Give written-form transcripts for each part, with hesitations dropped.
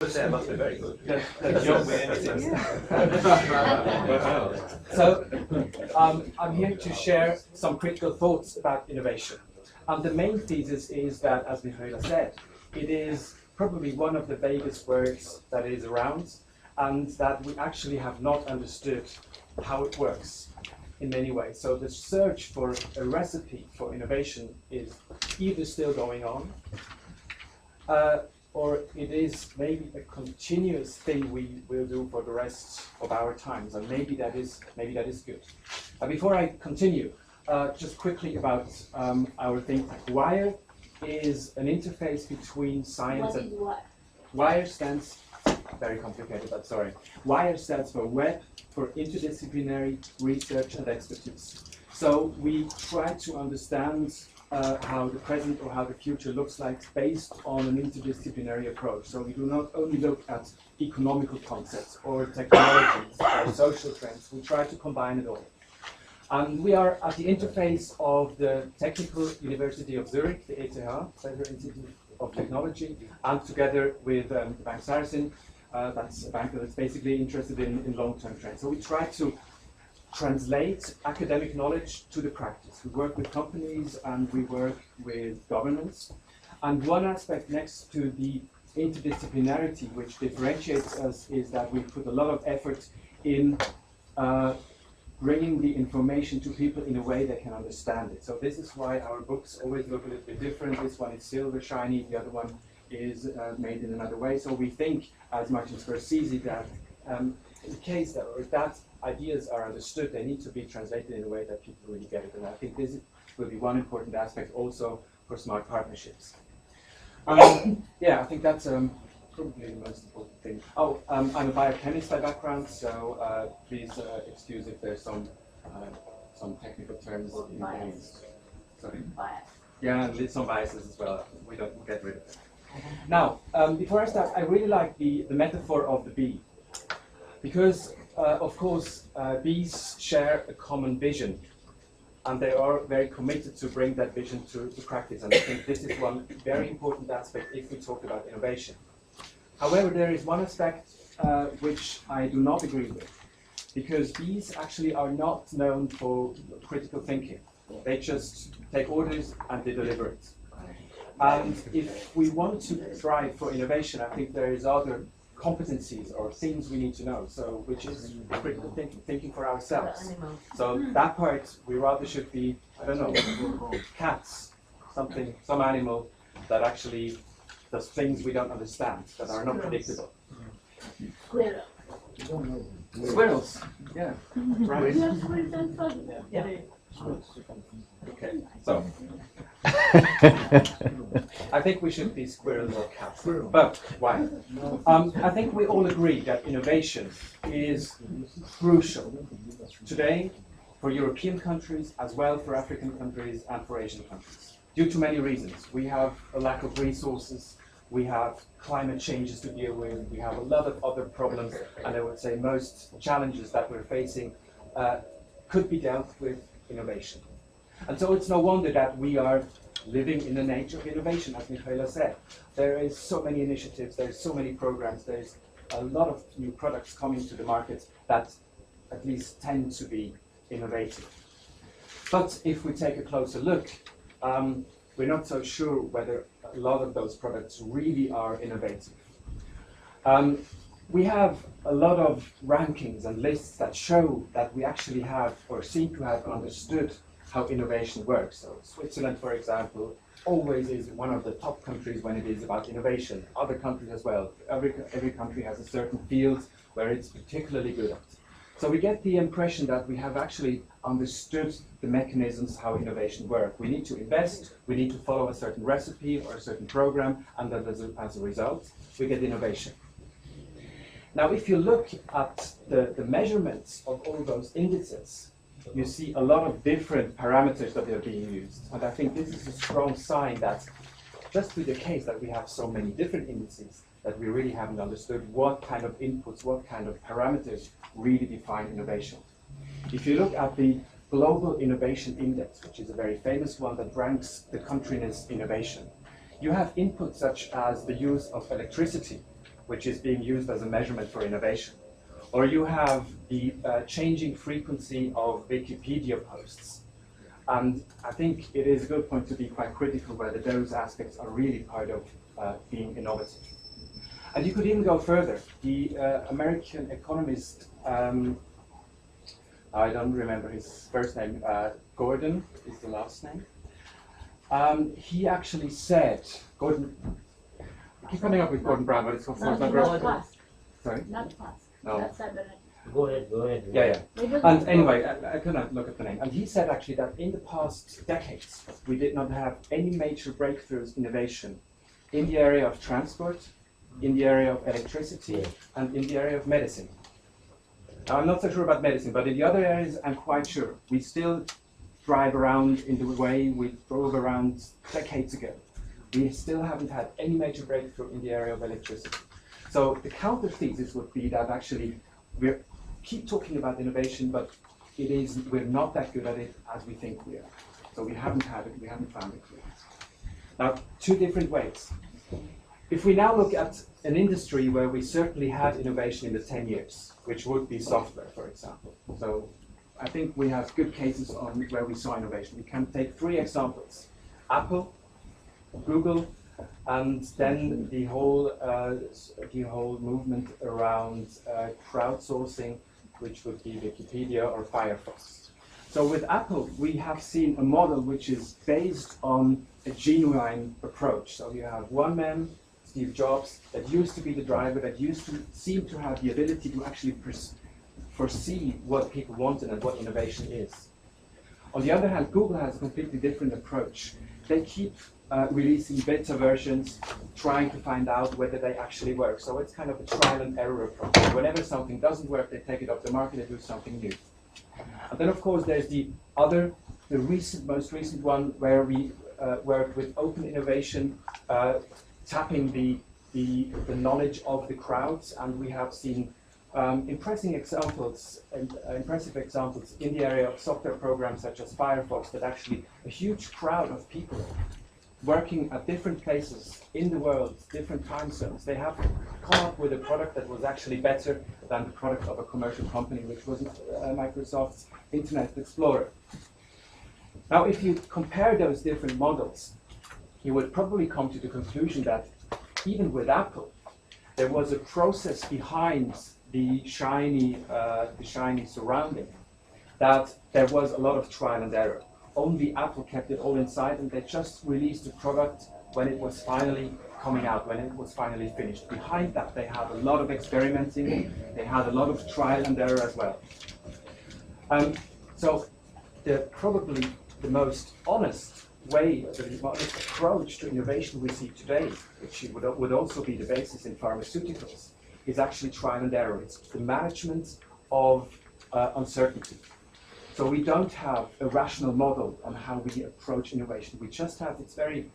That must be very good. So I'm here to share some critical thoughts about innovation. The main thesis is that, as Michaela said, it is probably one of the vaguest words that is around, and that we actually have not understood how it works in many ways. So the search for a recipe for innovation is either still going on, or it is maybe a continuous thing we will do for the rest of our times, and maybe that is good. Before I continue, just quickly about our think tank. WIRE is an interface between science and WIRE stands very complicated, but sorry. WIRE stands for Web for Interdisciplinary Research and Expertise. So we try to understand how the present or how the future looks like based on an interdisciplinary approach. So we do not only look at economical concepts or technologies or social trends, we try to combine it all. And we are at the interface of the Technical University of Zurich, the ETH, Federal Institute of Technology, and together with Bank Saracen, that's a bank that's basically interested in long-term trends. So we try to translate academic knowledge to the practice. We work with companies and we work with governments. And one aspect next to the interdisciplinarity which differentiates us is that we put a lot of effort in bringing the information to people in a way they can understand it. So this is why our books always look a little bit different. This one is silver shiny, the other one is made in another way. So we think, as Martin Scorsese, that in case that, or that ideas are understood, they need to be translated in a way that people really get it. And I think this will be one important aspect also for smart partnerships. Yeah, I think that's probably the most important thing. Oh, I'm a biochemist by background, so please excuse if there's some technical terms in use. Sorry. Yeah, and some biases as well. We don't get rid of them. Now, before I start, I really like the metaphor of the bee, because of course bees share a common vision, and they are very committed to bring that vision to practice. And I think this is one very important aspect if we talk about innovation. However, there is one aspect which I do not agree with, because bees actually are not known for critical thinking. They just take orders and they deliver it. And if we want to thrive for innovation, I think there is other competencies or things we need to know, so which is critical thinking for ourselves. So that part we rather should be, I don't know, cats, some animal that actually does things we don't understand, that are not predictable. Squirrels, yeah. Right. Yeah. Okay, so I think we should be squirrels or cats. But why? I think we all agree that innovation is crucial today for European countries as well for African countries and for Asian countries, due to many reasons. We have a lack of resources, we have climate changes to deal with, we have a lot of other problems, and I would say most challenges that we're facing could be dealt with innovation. And so it's no wonder that we are living in an age of innovation, as Michaela said. There is so many initiatives, there's so many programs, there's a lot of new products coming to the market that at least tend to be innovative. But if we take a closer look, we're not so sure whether a lot of those products really are innovative. We have a lot of rankings and lists that show that we actually have, or seem to have understood how innovation works. So Switzerland, for example, always is one of the top countries when it is about innovation. Other countries as well. Every country has a certain field where it's particularly good at. So we get the impression that we have actually understood the mechanisms how innovation works. We need to invest, we need to follow a certain recipe or a certain program, and that as a result, we get innovation. Now, if you look at the measurements of all those indices, you see a lot of different parameters that are being used. And I think this is a strong sign that just to the case that we have so many different indices that we really haven't understood what kind of inputs, what kind of parameters really define innovation. If you look at the Global Innovation Index, which is a very famous one that ranks the country in its innovation, you have inputs such as the use of electricity, which is being used as a measurement for innovation. Or you have the changing frequency of Wikipedia posts. And I think it is a good point to be quite critical whether those aspects are really part of being innovative. And you could even go further. The American economist, I don't remember his first name, Gordon is the last name. He actually said, Gordon, I keep coming up with Gordon Brown, but it's of course not Gordon. Sorry? Not fast. No. That's it. Go ahead. Yeah. And anyway, I couldn't look at the name. And he said actually that in the past decades, we did not have any major breakthroughs, innovation in the area of transport, in the area of electricity, and in the area of medicine. Now, I'm not so sure about medicine, but in the other areas, I'm quite sure. We still drive around in the way we drove around decades ago. We still haven't had any major breakthrough in the area of electricity. So the counter thesis would be that actually we keep talking about innovation, but we're not that good at it as we think we are. So we haven't had it, we haven't found it yet. Now, two different ways. If we now look at an industry where we certainly had innovation in the 10 years, which would be software, for example. So I think we have good cases on where we saw innovation. We can take three examples: Apple, Google, and then the whole movement around crowdsourcing, which would be Wikipedia or Firefox. So with Apple, we have seen a model which is based on a genuine approach. So you have one man, Steve Jobs, that used to be the driver, that used to seem to have the ability to actually foresee what people wanted and what innovation is. On the other hand, Google has a completely different approach. They keep releasing beta versions, trying to find out whether they actually work. So it's kind of a trial and error approach. Whenever something doesn't work, they take it off the market, they do something new. And then of course there's the most recent one where we worked with open innovation, tapping the knowledge of the crowds, and we have seen impressive examples in the area of software programs such as Firefox, that actually a huge crowd of people working at different places in the world, different time zones, they have come up with a product that was actually better than the product of a commercial company, which was Microsoft's Internet Explorer. Now, if you compare those different models, you would probably come to the conclusion that even with Apple, there was a process behind the shiny surrounding, that there was a lot of trial and error. Only Apple kept it all inside, and they just released the product when it was finally coming out, when it was finally finished. Behind that, they had a lot of experimenting, they had a lot of trial and error as well. So probably the most honest way, the most approach to innovation we see today, which would also be the basis in pharmaceuticals, is actually trial and error. It's the management of uncertainty. So we don't have a rational model on how we approach innovation. We just have, it's very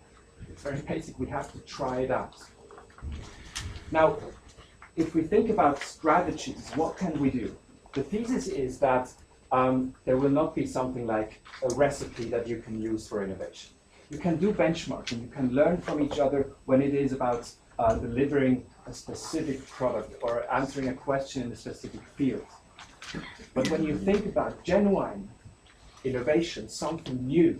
basic, we have to try it out. Now, if we think about strategies, what can we do? The thesis is that there will not be something like a recipe that you can use for innovation. You can do benchmarking, you can learn from each other when it is about delivering a specific product or answering a question in a specific field. But when you think about genuine innovation, something new,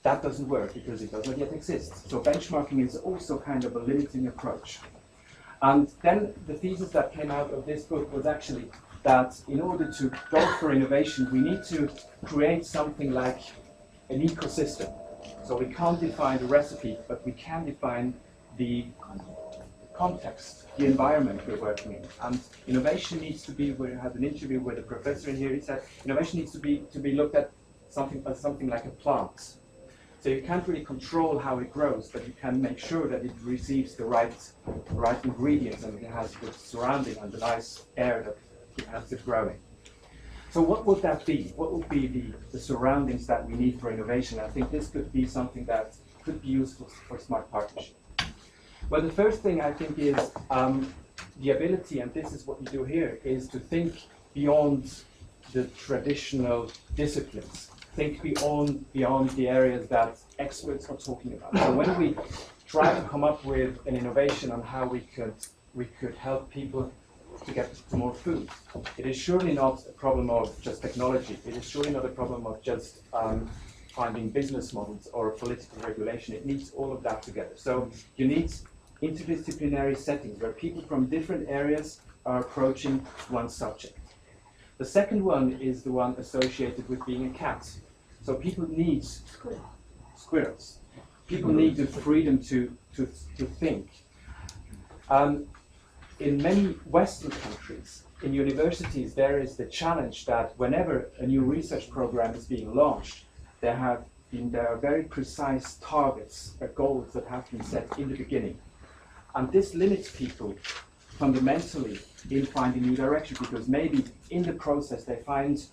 that doesn't work because it does not yet exist. So benchmarking is also kind of a limiting approach. And then the thesis that came out of this book was actually that in order to go for innovation, we need to create something like an ecosystem. So we can't define the recipe, but we can define the context, the environment we're working in. And innovation needs to be, we had an interview with a professor in here, he said, innovation needs to be looked at something like a plant. So you can't really control how it grows, but you can make sure that it receives the right ingredients and it has good surrounding and the nice air that it has it growing. So what would that be? What would be the surroundings that we need for innovation? I think this could be something that could be useful for smart partnership. Well, the first thing I think is the ability, and this is what you do here, is to think beyond the traditional disciplines. Think beyond the areas that experts are talking about. So when we try to come up with an innovation on how we could we could help people to get to more food. It is surely not a problem of just technology. It is surely not a problem of just finding business models or political regulation. It needs all of that together. So you need interdisciplinary settings where people from different areas are approaching one subject. The second one is the one associated with being a cat. So people need squirrels. People need the freedom to think. In many Western countries, in universities, there is the challenge that whenever a new research program is being launched, there are very precise targets or goals that have been set in the beginning. And this limits people fundamentally in finding new direction, because maybe in the process they find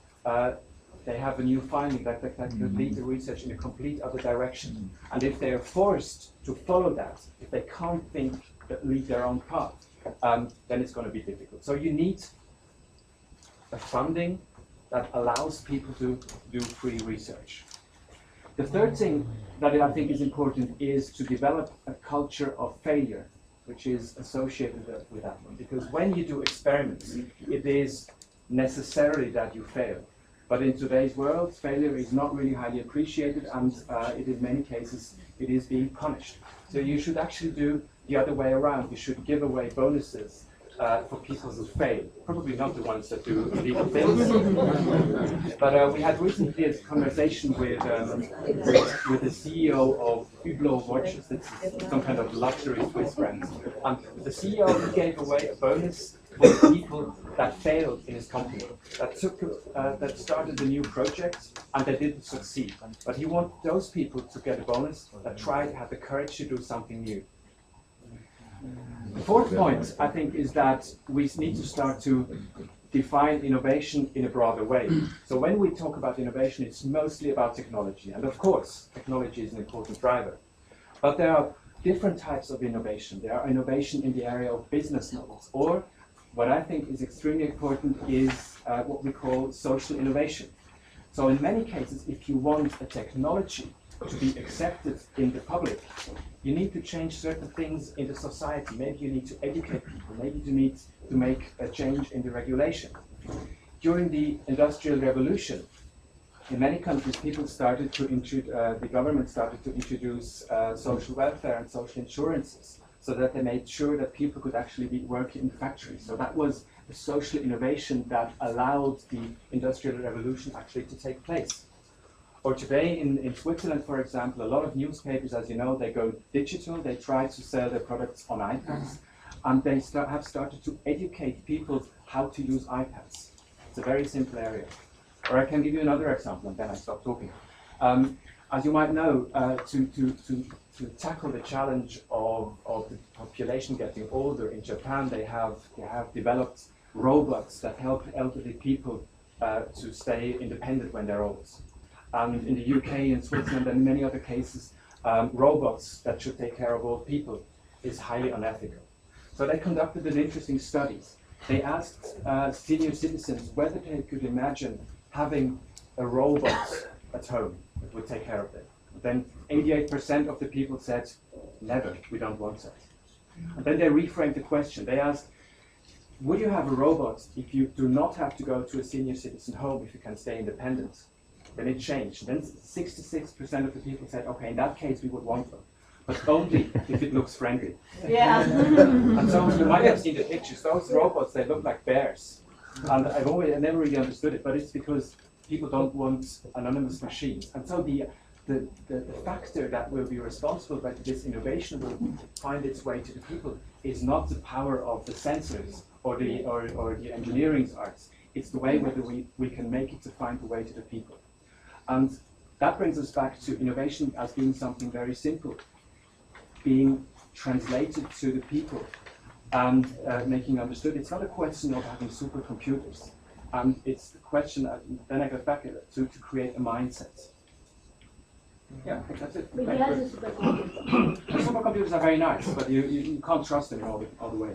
they have a new finding that could lead the research in a complete other direction. And if they are forced to follow that, if they can't think that lead their own path, then it's going to be difficult. So you need a funding that allows people to do free research. The third thing that I think is important is to develop a culture of failure, which is associated with that one. Because when you do experiments, it is necessarily that you fail. But in today's world, failure is not really highly appreciated, and it in many cases, it is being punished. So you should actually do the other way around. You should give away bonuses for people who fail. Probably not the ones that do illegal things. But we had recently a conversation with the CEO of Hublot Watches. That's some kind of luxury Swiss brand. And the CEO gave away a bonus for people that failed in his company, that started a new project and they didn't succeed. But he wanted those people to get a bonus that had the courage to do something new. The fourth point, I think, is that we need to start to define innovation in a broader way. So when we talk about innovation, it's mostly about technology. And of course, technology is an important driver. But there are different types of innovation. There are innovation in the area of business models, or what I think is extremely important is what we call social innovation. So in many cases, if you want a technology to be accepted in the public, you need to change certain things in the society. Maybe you need to educate people. Maybe you need to make a change in the regulation. During the Industrial Revolution, in many countries, the government started to introduce social welfare and social insurances, so that they made sure that people could actually be working in factories. So that was a social innovation that allowed the Industrial Revolution actually to take place. Or today in Switzerland, for example, a lot of newspapers, as you know, they go digital. They try to sell their products on iPads, and they have started to educate people how to use iPads. It's a very simple area. Or I can give you another example, and then I stop talking. As you might know, to tackle the challenge of the population getting older, in Japan they have developed robots that help elderly people to stay independent when they're old. And in the UK, in Switzerland, and in many other cases, robots that should take care of old people is highly unethical. So they conducted an interesting study. They asked senior citizens whether they could imagine having a robot at home that would take care of them. Then 88% of the people said, never, we don't want that. And then they reframed the question. They asked, would you have a robot if you do not have to go to a senior citizen home, if you can stay independent? Then it changed. Then 66% of the people said, okay, in that case we would want them, but only if it looks friendly. Yeah. And so you might have seen the pictures. Those robots, they look like bears. And I never really understood it, but it's because people don't want anonymous machines. And so the factor that will be responsible that this innovation will find its way to the people is not the power of the sensors or the engineering arts. It's the way whether we can make it to find the way to the people. And that brings us back to innovation as being something very simple, being translated to the people and making understood. It's not a question of having supercomputers. It's the question, then I go back to create a mindset. Yeah, I think that's it. But he has a supercomputer. Supercomputers are very nice, but you can't trust them in all the way.